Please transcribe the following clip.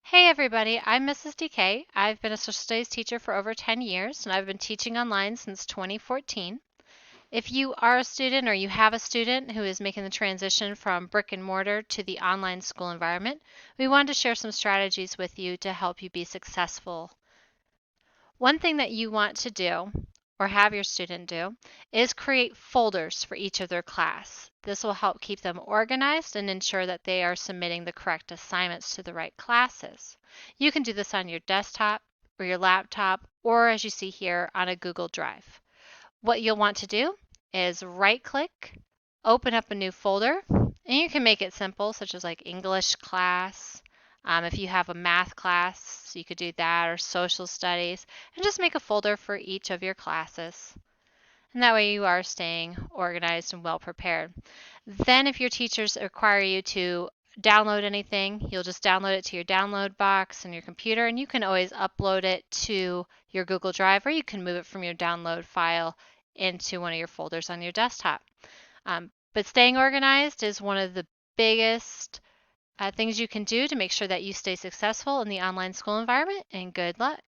Hey everybody, I'm Mrs. DK. I've been a social studies teacher for over 10 years and I've been teaching online since 2014. If you are a student or you have a student who is making the transition from brick and mortar to the online school environment, we wanted to share some strategies with you to help you be successful. One thing that you want to do or have your student do is create folders for each of their class. This will help keep them organized and ensure that they are submitting the correct assignments to the right classes. You can do this on your desktop or your laptop or, as you see here, on a Google Drive. What you'll want to do is right click, open up a new folder, and you can make it simple, such as like English class. If you have a math class, you could do that, or social studies, and just make a folder for each of your classes. And that way you are staying organized and well prepared. Then if your teachers require you to download anything, you'll just download it to your download box in your computer, and you can always upload it to your Google Drive, or you can move it from your download file into one of your folders on your desktop. But staying organized is one of the biggest things you can do to make sure that you stay successful in the online school environment, and good luck.